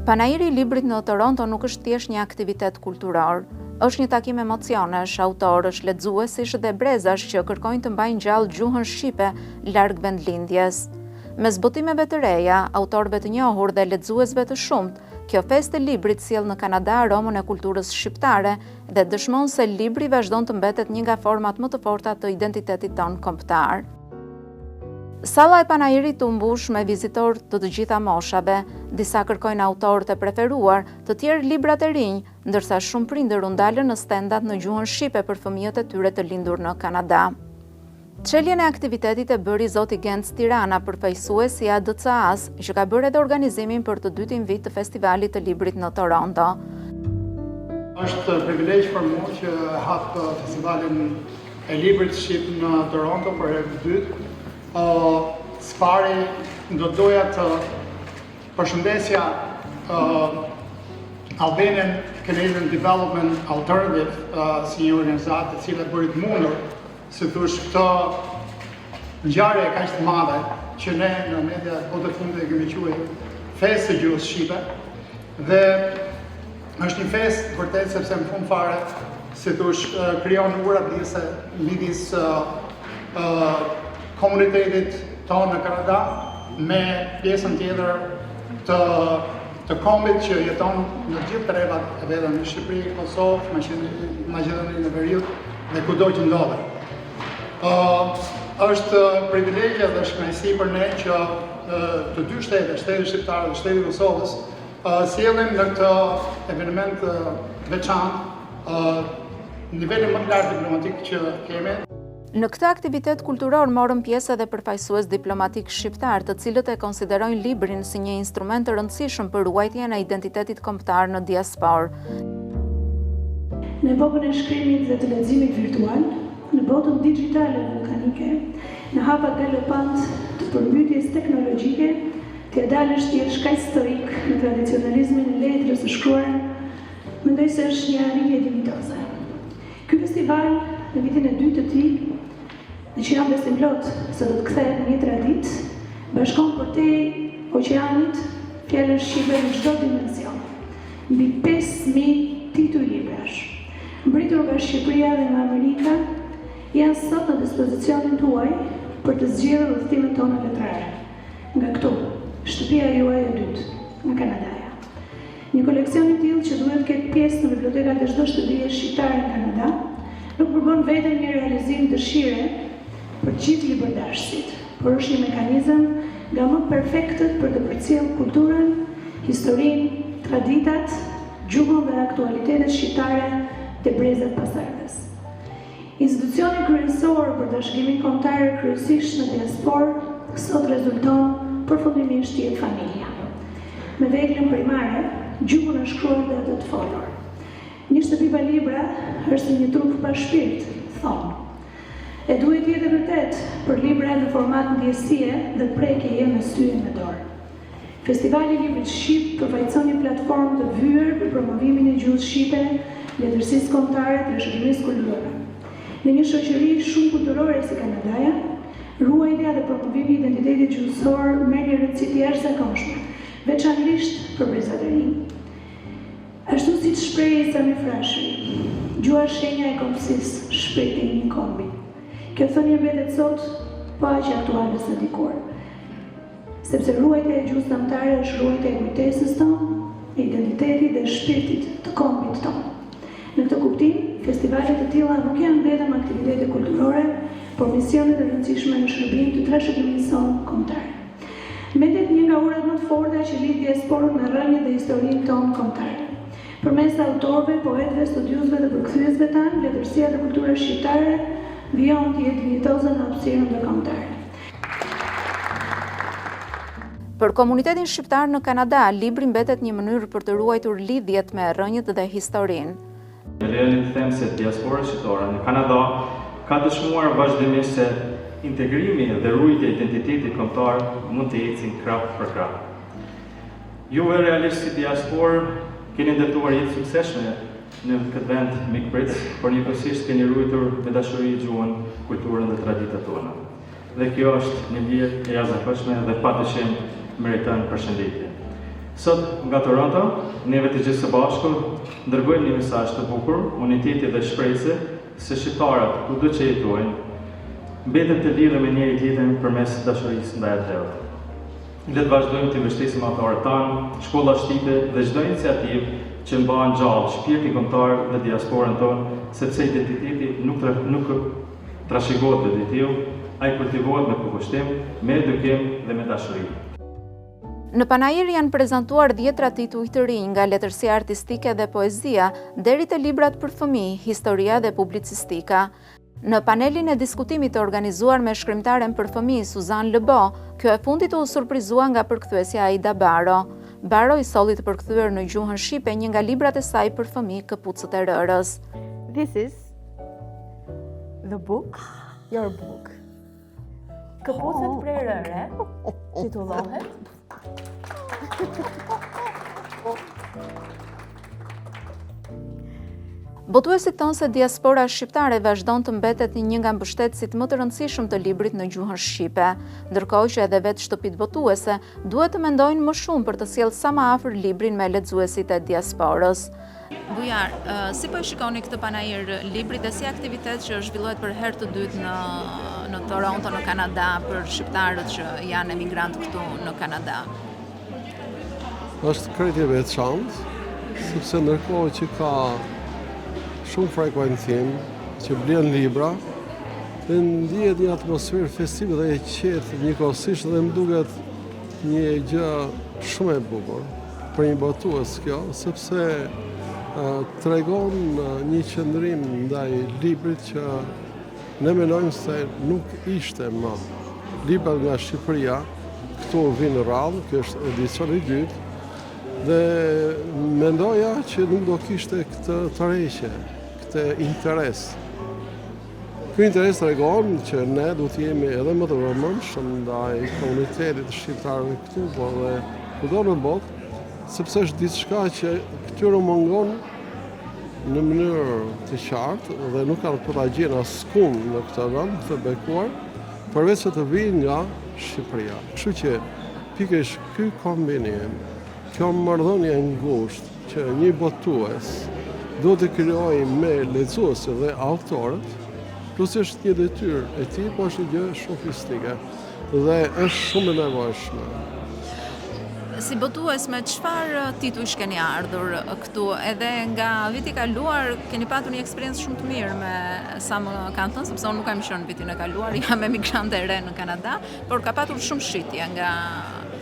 Panairi i librit në Toronto nuk është thjesht një aktivitet kulturor, është një takim emocionesh, autorësh, lexuesish dhe brezash që kërkojnë të mbajnë gjallë gjuhën shqipe larg vendlindjes. Me zbotimeve të reja, autorëve të njohur dhe lexuesve të shumt, kjo festë e librit sjell në Kanada aromën e kulturës shqiptare dhe dëshmon se libri vazhdon të mbetet një nga format më të forta të identitetit ton kombëtar. Salla e Panairit u mbush me vizitorë të gjitha moshave, disa kërkojnë autorët e preferuar, të tjerë librat e rinj, ndërsa shumë prindër u ndalën në stendat në gjuhën shqipe për fëmijët e tyre të lindur në Kanada. Çeljen e aktivitetit e bëri zoti Genc Tirana, përfaqësues i ADCA-s, që ka bërë edhe organizimin për të dytin vit të festivalit të librit në Toronto. Është privilegj për mua që hap festivalin e librit shqip në Toronto për herë të dytë. Spari do doja të përshëndesja Albanian Canadian Development Alternative si një organizatë e cila bëri të mundur si thush këtë ngjarje kaq të madhe që ne në media botë fundit e kemi quajtur festë e gjuhës shqipe dhe është një festë vërtet sepse në fund fare si thush krijon ura midis komunitetit tonë në Kanada me pjesën tjetër të kombit që jeton në gjithë trevat e veta në Shqipëri, Kosovë, Maqedoni në Veriut dhe kudo që ndodhet. Është privilegje dhe shkënaqësi për ne që të dy shtete, shteti shqiptar dhe shteti i Kosovës, sjellin në këtë eveniment veçantë nivelin më të lartë diplomatik që kemi. Në këtë aktivitet kulturor morën pjesë edhe përfaqësues diplomatik shqiptar, të cilët e konsiderojnë librin si një instrument të rëndësishëm për ruajtjen e identitetit kombëtar në diasporë. Në epokën e shkrimit dhe të leximit virtual, në botën digjitale vulkanike, në hapat galopant të përmbytjes teknologjike, të dalësh të jesh kaq stoik në tradicionalizmin e letrës së shkruar, mendoj se është një arritje dimitoze. Ky festival në vitin e dytë të tij, në që jam besim plot se do të kthehet në një traditë, bashkon përtej oqeanit fjalën shqipe në çdo dimension. Mbi 5.000 tituj librash, mbritur nga Shqipëria dhe nga Amerika, janë sot në dispozicionin tuaj për të zgjedhur udhëtimet tona letrare. Nga këtu, shtëpia juaj e dytë, nga Kanadaja. Një koleksion i tillë që duhet të ketë pjesë në bibliotekat e çdo shtëpie shqiptare në Kanada, nuk përbën vetëm një realizim dëshire për gjithë libërdashësit, por është një mekanizëm nga më perfektët për të përcjellë kulturën, historinë, traditat, gjuhën dhe aktualitetet shqiptare te brezat pasardhës. Institucioni kryesor për dashurimin kombëtar kryesisht në diasporë sot rezulton përfundimisht jetë familja. Me veglën primare, gjuhën e shkruar dhe atë të folur. Një shtëpi pa libra është një trup pa shpirt, thonë. E duhet jetë vërtet për libra në format ndjesie dhe prekje në syje me dorë. Festivali i Librit Shqip përfaqëson një platformë të vyer për promovimin e gjuhës shqipe, letërsisë kombëtare dhe shoqërisë kulturore. Në një shoqëri shumë kulturore si Kanadaja, ruajtja dhe promovimi i identitetit gjuhësor merr një rëndësi të jashtëzakonshme, veçanërisht për brezat e rinj. Ashtu siç shprehej Sami Frashëri, gjuha shenja e kombësisë, shpirti i një kombi. Kjo thënie mbetet sot pa aq aktuale sa dikur. Sepse ruajtja e gjuhës kombëtare është ruajtja e kujtesës tonë, e identitetit dhe shpirtit të kombit tonë. Në këtë kuptim, festivalet e tilla nuk janë vetëm aktivitete kulturore, por misione të rëndësishme në shërbim të trashëgimisë sonë kombëtare. Mbetet një nga urat më të forta që lidh diasporën me rrënjët dhe historinë tonë kombëtare. Përmes autorëve, poetëve, studiuesve dhe përkthyesve tanë, letërsia dhe kultura shqiptare vijon të jetë dinjitoze në hapësirën ndërkombëtare. Për komunitetin shqiptar në Kanada, libri mbetet një mënyrë për të ruajtur lidhjet me rrënjët dhe historinë. Realisht them se diaspora shqiptare në Kanada ka dëshmuar vazhdimisht se integrimi dhe ruajtja e identitetit kombëtar mund të ecin krah për krah. Juve realisht si diasporë keni ndërtuar jetë suksesshme në këtë vend mikpritës, por njëkohësisht keni ruajtur me dashuri gjuhën, kulturën dhe traditat tona. Dhe kjo është një vit e jashtëzakonshme dhe padyshim meriton përshëndetje. Sot, nga Toronto, neve të gjithë së bashku, dërgojmë një mesazh të bukur, uniteti dhe shpresë se shqiptarët kudo që jetojnë, mbeten të lidhur me njëri tjetrin përmes dashurisë ndaj atëherë. Le të vazhdojmë të mbështesim autorët tanë, shkolla shqipe dhe çdo iniciativë që mbahen gjallë shpirtin kombëtar dhe diasporën tonë, sepse identiteti nuk trashëgohet vetëtiu, ai kultivohet me përkushtim, me edukim dhe me dashuri. Në panajir janë prezantuar 10 tituj të rinj nga letërsia artistike dhe poezia, deri te librat për fëmijë, historia dhe publicistika. Në panelin e diskutimit të organizuar me shkrimtaren për fëmijë Suzan Lëbo, kjo e fundit u surprizua nga përkthyesja Aida Baro. Baro i solli të përkthyer në gjuhën shqipe një nga librat e saj për fëmijë, Këpucët e Rërës. This is the book, your book. Këpucët prej rëre, titullohet Botuesit thonë se diaspora shqiptare vazhdon të mbetet një nga mbështetësit më të rëndësishëm të librit në gjuhën shqipe, ndërkohë që edhe vetë shtëpitë botuese duhet të mendojnë më shumë për të sjellë sa më afër librin me lexuesit e diasporës. Bujar, si po e shikoni këtë panajir libri dhe si aktivitet që zhvillohet për herë të dytë në Toronto, në Kanada, për shqiptarët që janë emigrantë këtu në Kanada? Është krejtje veçantë, sepse ndërkohë që ka shumë frekuentim, që blen libra, dhe ndihet një atmosferë festive dhe e qetë njëkohësisht dhe më duket një gjë shumë e bukur për një botues kjo, sepse tregon një qëndrim ndaj librit që ne mendojmë se nuk ishte më. Librat nga Shqipëria këtu vinë rradhë, kjo është edicioni i dytë, dhe mendoja që nuk do kishte këtë tërheqje, këtë interes. Ky interes tregon që ne do të jemi edhe më të vëmendshëm ndaj komunitetit shqiptarëve këtu, por dhe kudo në botë, sepse është diçka që këtyre mungon në mënyrë të qartë dhe nuk kanë për ta gjenë askund në këtë vend të bekuar, përveç se të vinë nga Shqipëria. Kështu që pikërisht ky kombinim, kjo marrëdhënie e ngushtë që një botues do të krijojë me lexuesit dhe autorët, plus është një detyrë e tij, por është një gjë sofistike dhe është shumë e nevojshme. Si botues, me çfarë tituj keni ardhur këtu? Edhe nga viti i kaluar keni patur një eksperiencë shumë të mirë me sa më kanë thënë, sepse unë nuk kam qenë vitin e kaluar, jam emigrante e re në Kanada, por ka patur shumë shitje nga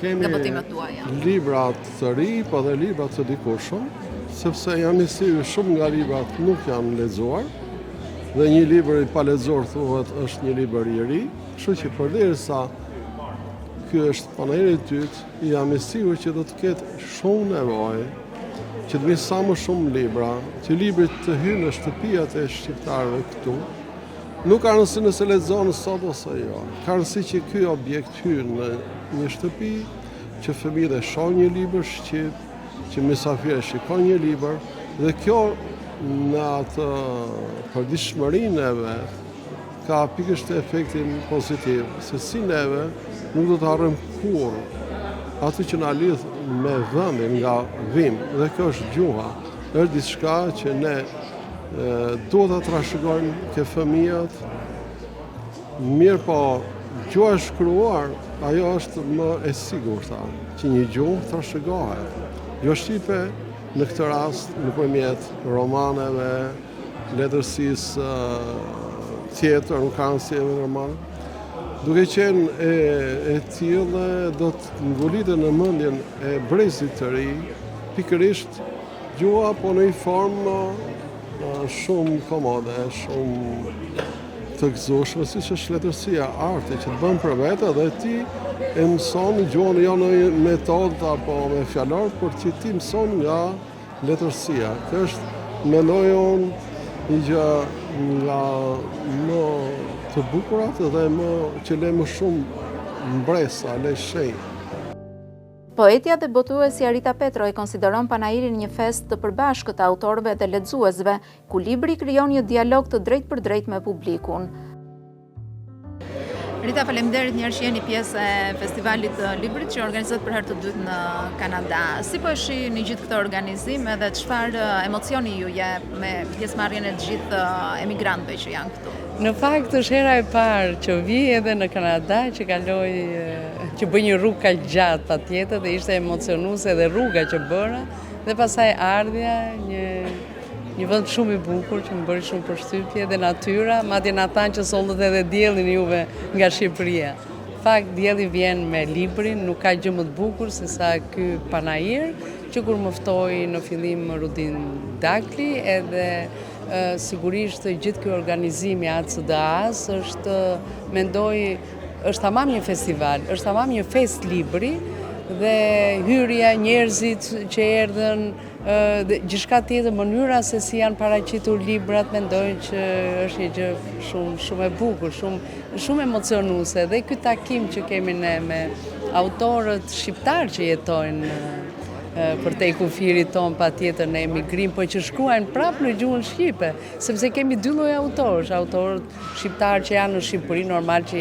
botimet tuaja. Kemi libra të ri, po dhe libra të dikurshëm, sepse jam i sigurt shumë nga librat nuk janë lexuar, dhe një libër i pa lexuar thuhet është një libër i ri, kështu që përderisa ky është panajiri i dytë, jam i sigurt që do të ketë shumë nevojë që të vinë sa më shumë libra, që librit të hyjnë në shtëpiat e shqiptarëve këtu. Nuk ka rëndësi nëse lexon sot ose jo. Ka rëndësi që ky objekt hyjë në një shtëpi, që fëmijët e shohin një libër shqip, që mysafirët shikojnë një libër, dhe kjo në atë përditshmërinë e vet ka pikërisht efektin pozitiv, se si neve nuk do të harrojmë kurrë atë që na lidh me vendin nga vim, dhe kjo është gjuha. Është diçka që ne duhet ta trashëgojmë ke fëmijët. Mirë, po gjuha e shkruar, ajo është më e sigurta që një gjuhë trashëgohet. Jo shqipe në këtë rast nëpërmjet romaneve, letërsisë tjetër, nuk kanë si edhe roman. Duke qenë e tillë, do të ngulitej në mendjen e brezit të ri, pikërisht gjuha, po në një formë shumë komode, shumë të gëzueshme, siç është letërsia, arti që të bën për vete dhe ti e mëson gjuhën jo në metodë apo me fjalor, por që ti mëson nga letërsia. Kjo është, mendoj unë, një gjë nga më të bukurat dhe që le më shumë mbresa, le shenjë. Poetja dhe botuesja Rita Petro e konsideron panajirin një fest të përbashkët të autorëve dhe lexuesve, ku libri krijon një dialog të drejtë për drejtë me publikun. Rita, faleminderit një herë që jeni pjesë e festivalit të librit që organizohet për herë të dytë në Kanada. Si po e shihni gjithë këtë organizim edhe çfarë emocioni ju jep me pjesëmarrjen e të gjithë emigrantëve që janë këtu? Në fakt është hera e parë që vi edhe në Kanada, që kaloj, që bëj një rrugë kaq gjatë patjetër dhe ishte emocionuese edhe rruga që bëra dhe pastaj ardhja një vend shumë i bukur që më bëri shumë përshtypje dhe natyra, madje na thanë që sollët edhe diellin juve nga Shqipëria. Fakt dielli vjen me librin, nuk ka gjë më të bukur se sa ky panair që kur më ftoi në fillim Rudin Dakli edhe sigurisht gjithë ky organizimi ACDA-s është, mendoj, është tamam një festival, është tamam një fest libri dhe hyrja, njerëzit që erdhën, gjithçka tjetër, mënyra se si janë paraqitur librat, mendoj që është një gjë shumë e bukur, shumë emocionuese. Dhe ky takim që kemi ne me autorët shqiptar që jetojnë përtej kufirit ton patjetër në emigrim, po që shkruajnë prapë në gjuhën shqipe, sepse kemi dy lloj autorësh, autorët shqiptar që janë në Shqipëri, normal që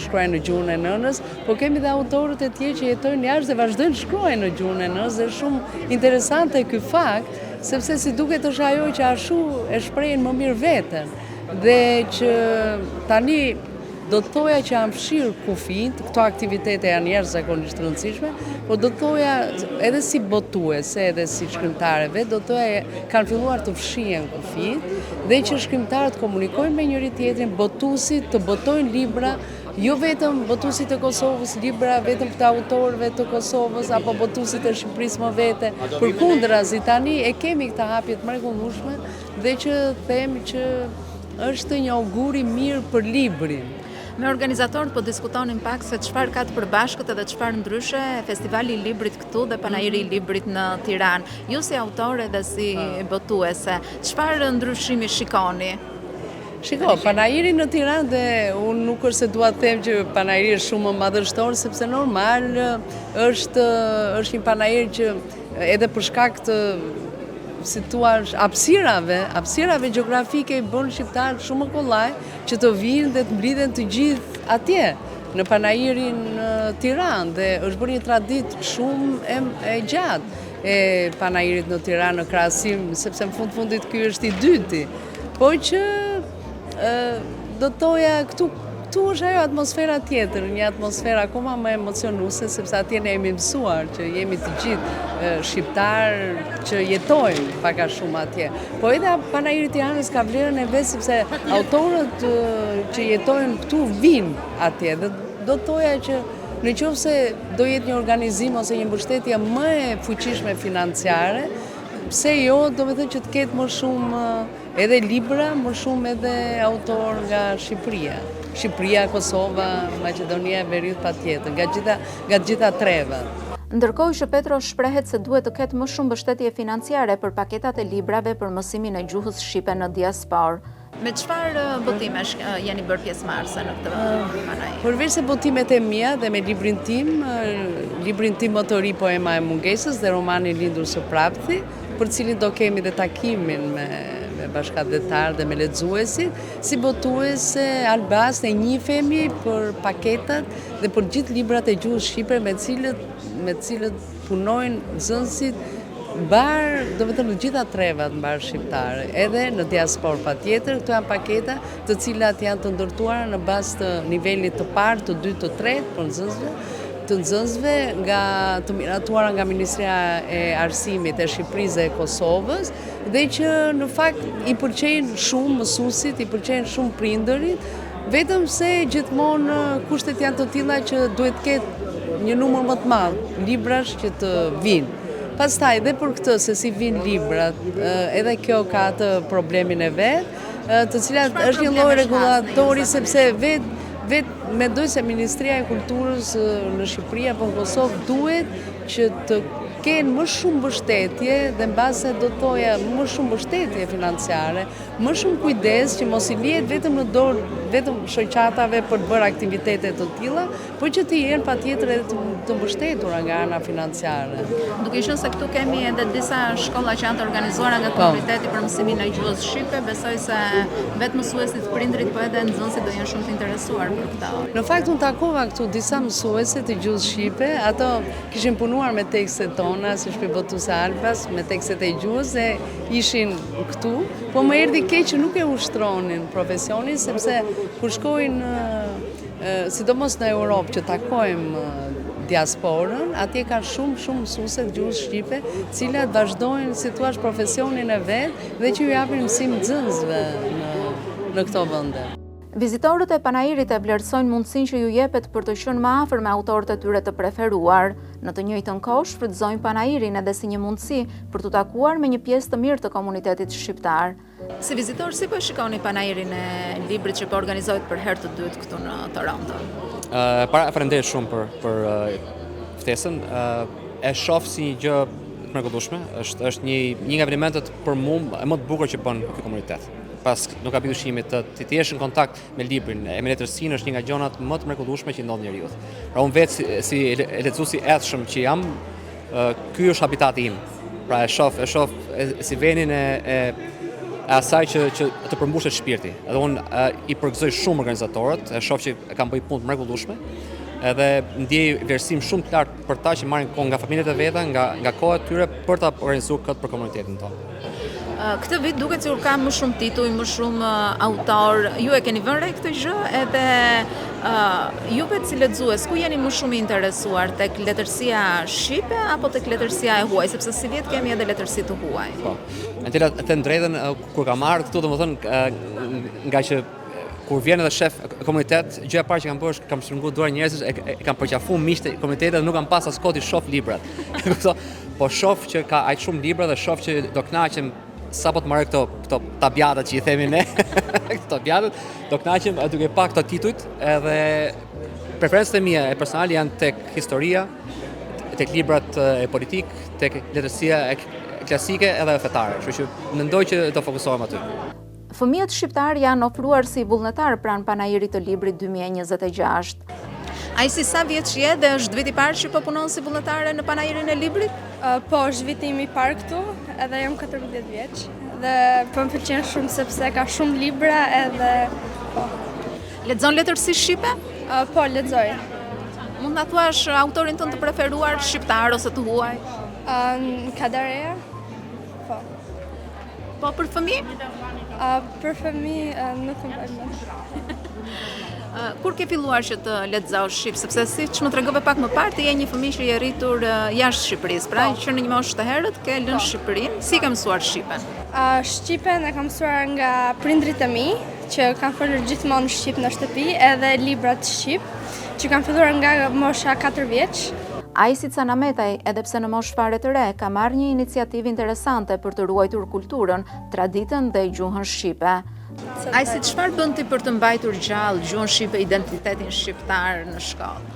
shkruajnë në gjuhën e nënës, po kemi dhe autorët e tjerë që jetojnë jashtë dhe vazhdojnë shkruajnë në gjuhën e nënës, dhe shumë interesante ky fakt, sepse si duket është ajo që ashtu e shprehin më mirë veten, dhe që tani do të thoja që janë fshirë kufit, këto aktivitete janë jashtëzakonisht të rëndësishme, por do të thoja edhe si botuese, edhe si shkrimtareve, do të thoja kanë filluar të fshihen kufit, dhe që shkrimtarët komunikojnë me njëri tjetrin, botuesit të botojnë libra, jo vetëm botuesit e Kosovës libra, vetëm të autorëve të Kosovës, apo botuesit e Shqipërisë më vete, përkundrazi tani e kemi këta hapje të mrekullueshme, dhe që them që është një auguri mirë për librin. Me organizatorët po diskutonin pak se çfarë ka të përbashkët edhe çfarë ndryshe Festivali i Librit këtu dhe Panairi i Librit në Tiranë. Ju si autore dhe si botuese, çfarë ndryshimi shikoni? Shiko, Panairi në Tiranë, dhe unë nuk është se dua të them që Panairi është shumë më madhështor, sepse normal është një Panair që edhe për shkak të hapësirave gjeografike i bën shqiptarët shumë kollaj që të vinë dhe të mblidhen të gjithë atje në Panairin në Tiranë, dhe është bërë një traditë shumë e gjatë e Panairit në Tiranë në krahasim, sepse në fundit ky është i dyti, po që do të thoja këtu është ajo atmosfera tjetër, një atmosfera akoma më emocionuese, sepse atje ne jemi mësuar që jemi të gjithë shqiptarë që jetojnë pak a shumë atje. Po edhe Panairi i Tiranës ka vlerën e vet, sepse autorët që jetojnë këtu vinë atje, dhe do të thoja që nëse do jetë një organizim ose një mbështetje më e fuqishme financiare, pse jo, do të thënë që të ketë më shumë edhe libra, më shumë edhe autor nga Shqipëria, Kosova, Maqedonia e Veriut patjetër, nga gjitha treva. Ndërkohë që Petro shprehet se duhet të ketë më shumë mbështetje financiare për paketat e librave për mësimin e gjuhës shqipe në diasporë. Me çfarë botimesh jeni bërë pjesëmarrëse në këtë Panair? Përveç se botimet e mia dhe me librin tim më të ri, Poema e mungesës dhe romani Lindur së prapthi, për cilin do kemi dhe takimin me bashkëdhetar dhe me lexuesit, si botuese albas ne njihemi për paketat dhe për gjithë librat e gjuhës shqipe me cilët punojnë nxënësit mbar, do të thënë në gjitha trevat mbar shqiptare, edhe në diasporë patjetër. Këto janë paketa të cilat janë të ndërtuara në bazë të nivelit të parë, të dytë, të tretë për nxënësve të miratuara nga Ministria e Arsimit e Shqipërisë dhe e Kosovës, dhe që në fakt i pëlqejnë shumë mësuesit, i pëlqejnë shumë prindërit, vetëm se gjithmonë kushtet janë të tilla që duhet të ketë një numër më të madh librash që të vinë. Pastaj dhe për këtë se si vinë librat, edhe kjo ka atë problemin e vet, të cilat është një lloj regulatori, sepse vetë mendoj se Ministria e Kulturës në Shqipëri apo në Kosovë duhet që të kenë më shumë mbështetje dhe mbase do të thoja më shumë mbështetje financiare, më shumë kujdes që mos i lihet vetëm në dorë vetëm shoqatave për të bërë aktivitete të tilla, por që të jenë patjetër edhe të mbështetura nga ana financiare. Duke qenë se këtu kemi edhe disa shkolla që janë të organizuara nga Komiteti për Mësimin e Gjuhës Shqipe, besoj se vetë mësuesit, prindrit, po edhe nxënësit do jenë shumë të interesuar për këtë. Në fakt unë takova këtu disa mësuese të gjuhës shqipe, ato kishin punuar me tekstet tona, si shpjegotuse Albas, me tekstet e gjuhës e ishin këtu, po më erdhi keq që nuk e ushtronin profesionin, sepse kur shkojnë sidomos në Europë që takojmë diasporën, atje ka shumë mësuese të gjuhës shqipe, cilat vazhdojnë si thua profesionin e vet dhe që ju japin mësim nxënësve në këto vende. Vizitorët e Panairit e vlerësojnë mundësinë që ju jepet për të qenë më afër me autorët e tyre të preferuar. Në të njëjtën kohë shfrytëzojnë Panairin edhe si një mundësi për të takuar me një pjesë të mirë të komunitetit shqiptar. Si vizitor, si po shikoni Panairin e librit që po organizohet për herë të dytë këtu në Toronto? Faleminderit shumë për ftesën. E shoh si një gjë të mrekullueshme. Është një nga evenimentet për mua më të bukur që bën ky komunitet. Pas nuk ka dyshimit të jesh në kontakt me librin e me letërsinë është një nga gjonat më të mrekullueshme që ndodh njeriu. Pra unë vetë si lexuesi etshëm që jam, ky është habitati im. Pra e shoh si venin e asaj që të përmbushet shpirti. Edhe unë i përgëzoj shumë organizatorët, e shoh që kanë bërë punë të mrekullueshme. Edhe ndjej vlerësim shumë të lartë për ta që marrin kohë nga familjet e veta, nga koha e tyre për ta organizuar këtë për komunitetin tonë. Këtë vit duket sikur ka më shumë tituj, më shumë autor. Ju e keni vënë re këtë gjë edhe ju vetë si lexues, ku jeni më shumë interesuar, tek letërsia shqipe apo tek letërsia e huaj, sepse si vjet kemi edhe letërsi të huaj. Po. Në të drejtën kur kam marrë këtu, domethënë nga që kur vjen edhe shef komunitet, gjëja e parë që kam bërë është kam shtrënguar duar njerëzish, e kam përqafuar miqtë e komunitetit dhe nuk kam pas as kohë të shoh librat. Po shoh që ka aq shumë libra dhe shoh që do kënaqem sapo të marrë këto tabjatat që i themi ne, këto tabjatat, do kënaqem duke pa këto titujt, edhe preferencat e mia e personale janë tek historia, tek librat e politik, tek letërsia klasike edhe fetare, kështu që mendoj që do fokusohem aty. Fëmijët shqiptar janë ofruar si vullnetar pranë Panairit të librit 2026. Ai si sa vjeç je dhe është viti i parë që po punon si vullnetare në Panairin e librit? Po, është viti im i parë këtu, edhe jam 14 vjeç. Dhe po më pëlqen shumë sepse ka shumë libra edhe po. Lexon letërsi shqipe? Po, lexoj. Mund na thuash autorin tënd të preferuar shqiptar ose të huaj? Kadareja. Po. Po për fëmijë? Për fëmijë nuk më bëj. Kur ke filluar që të lexosh shqip, sepse siç më tregove pak më parë, ti je një fëmijë që je rritur jashtë Shqipërisë, pra që në një moshë të herët ke lënë Shqipërinë. Si ke mësuar shqipen? Shqipen e kam mësuar nga prindrit e mi, që kanë folur gjithmonë shqip në shtëpi, edhe librat shqip, që kanë filluar nga mosha 4 vjeç. Ai si Canametaj, edhe pse në moshë fare të re, ka marrë një iniciativë interesante për të ruajtur kulturën, traditën dhe gjuhën shqipe. Ai si çfarë bën ti për të mbajtur gjallë gjuhën shqipe, identitetin shqiptar në shkollë?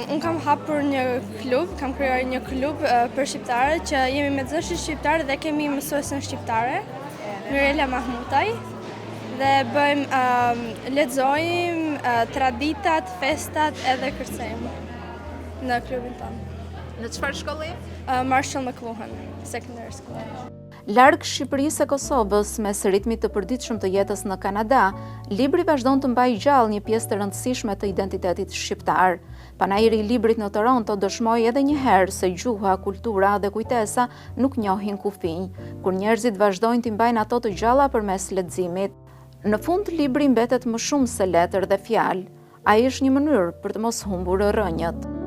Unë kam hapur një klub, kam krijuar një klub për shqiptarët që jemi me zështi shqiptar dhe kemi mësuesen shqiptare, Mirela Mahmutaj, dhe bëjmë lexojmë traditat, festat edhe kërcejmë në klubin tonë. Në çfarë shkolle? Marshall McLuhan, Secondary School. Larg Shqipërisë e Kosovës, mes ritmit të përditshëm të jetës në Kanada, libri vazhdon të mbajë gjallë një pjesë të rëndësishme të identitetit shqiptar. Panairi i librit në Toronto dëshmoi edhe një herë se gjuha, kultura dhe kujtesa nuk njohin kufinë, kur njerëzit vazhdojnë t'i mbajnë ato të gjalla përmes leximit. Në fund, libri mbetet më shumë se letër dhe fjalë. Ai është një mënyrë për të mos humbur rrënjët.